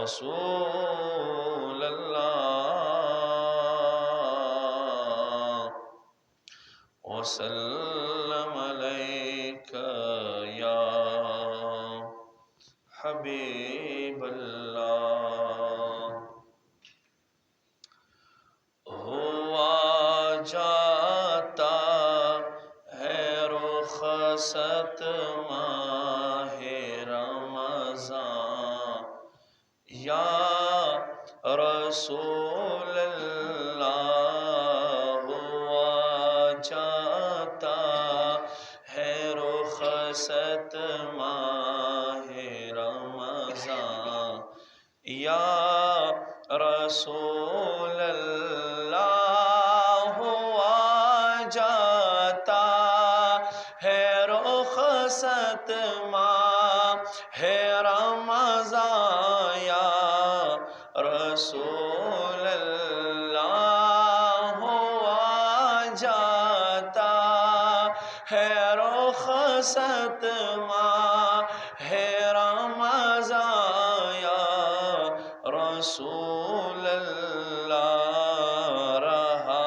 رسول اللہ وسلم علیک یا حبیب اللہ۔ ہوا جاتا ہے رخصت ماہ رمضان، یا رسول اللہ ہوا جاتا ہے رخصت ماہ رمضان، یا رسول اللہ ہوا جاتا ہے رخصت ماہ رمضان، یا رسول اللہ ہوا جاتا ہے رخصت ماہ رمضان، یا رسول اللہ رہا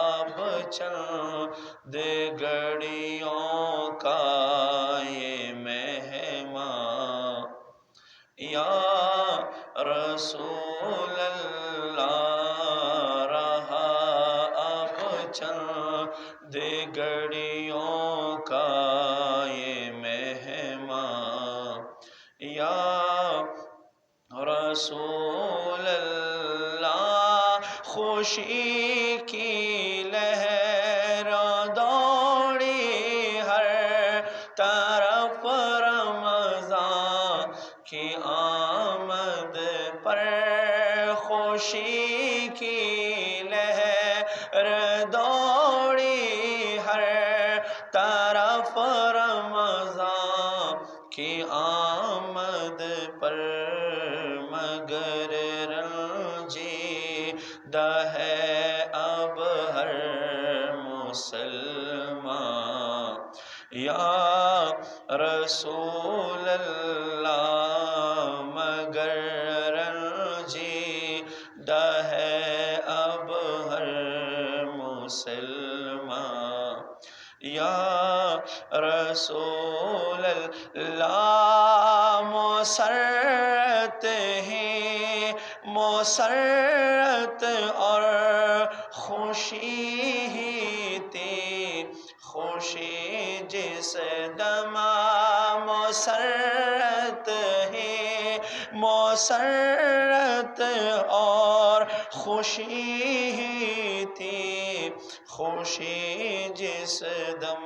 اب چند گھڑیوں کا یہ مہمان، یا رسول اللہ رہا اب چند گھڑیوں کا یہ مہمان، یا رسول اللہ خوشی کی لہر دوڑی ہر طرف رمضان کی آمد پر، خوشی کی لہر دوڑی ہر طرف رمضان کی آمد پر، مگر رنجیدہ ہے اب ہر مسلمان، یا رسول اللہ مگر رنجیدہ ہے اب ہر مسلمان، یا رسول اللہ مسرت ہی مسرت اور خوشی ہی تھی، خوشی جس دم مسرت ہی مسرت اور خوشی ہی تھی، خوشی جس دم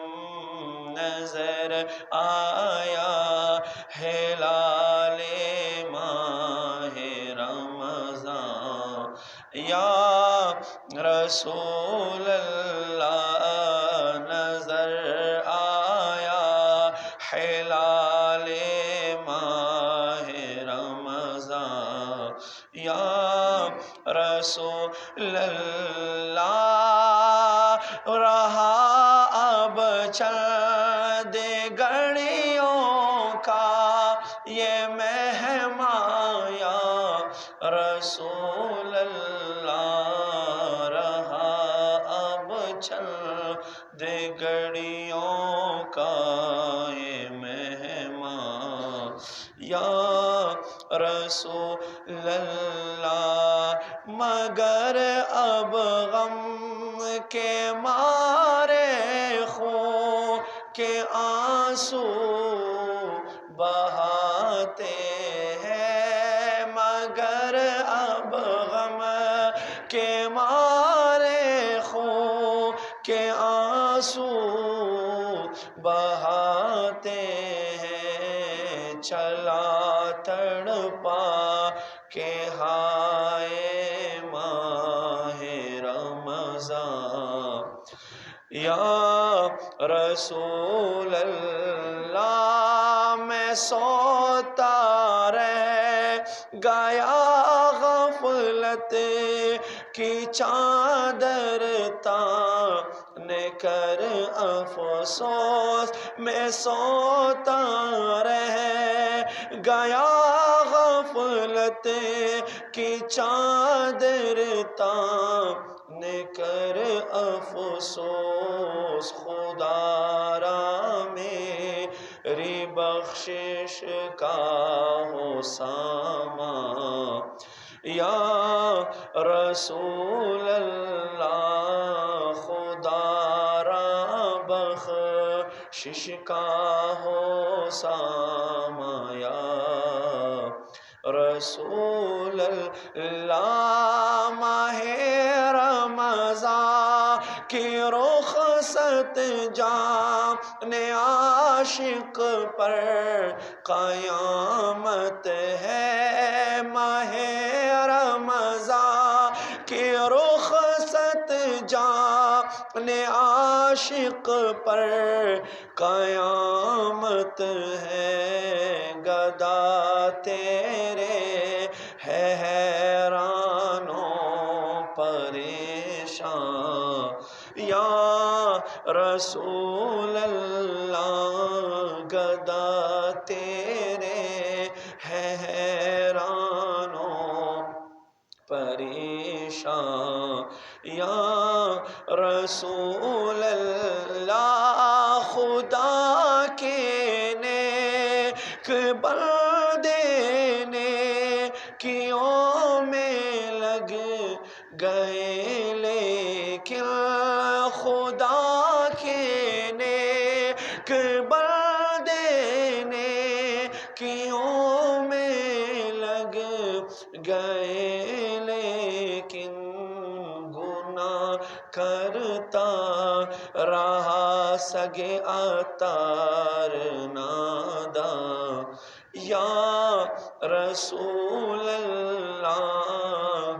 نظر آیا ہلال ماہ رمضان، یا رسول اللہ نظر آیا ہلال ماہ رمضان، یا رسول اللہ رہا اب چند گھڑیوں کا یہ مہمان، یا رسول اللہ رہا اب چند گھڑیوں کا یہ مہمان، یا رسول اللہ مگر اب غم کے مارے خون کے آنسو بہاتے ہیں، مگر اب غم کے مارے خون کے آنسو بہاتے ہیں، چلا تڑپا کہ ہائے ماہ رمضان، یا رسول اللہ میں سوتا رہ گیا غفلت کی چادر تان کر افسوس میں سوتا رہ گیا غفلت کی چادر تان کر افسوس خدا را میری بخشش کا ہو سامان یا رسول اللہ خدا را بخشش کا ہو سامان یا رسول اللہ ماہ رمضان کی رخصت جان عاشق پر قیامت ہے ماہ رمضان کی رخصت جان عاشق پر قیامت ہے گدا تیرے ہے حیران و پریشان یا رسول اللہ گدا تیرے ہے حیران و پریشان یا رسول اللہ خدا کے نیک بندے نیکیوں میں لگ گئے لیکن خدا کے نیک بندے نیکیوں میں لگ گئے لیکن گناہ کرتا رہا سگے اتار ناداں یا رسول اللہ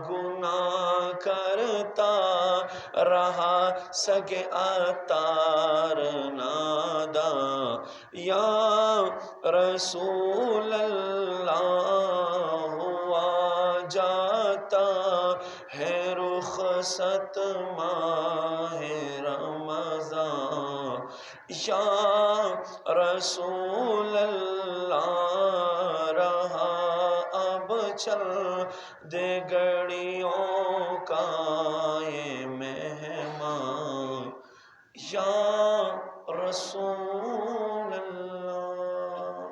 گناہ کرتا رہا سگے اتار ناداں یا رسول اللہ ہوا جاتا ہے رخصت ماہ رمضان یا رسول اللہ رہا اب چل دے گھڑیوں کا یہ مہمان یا رسول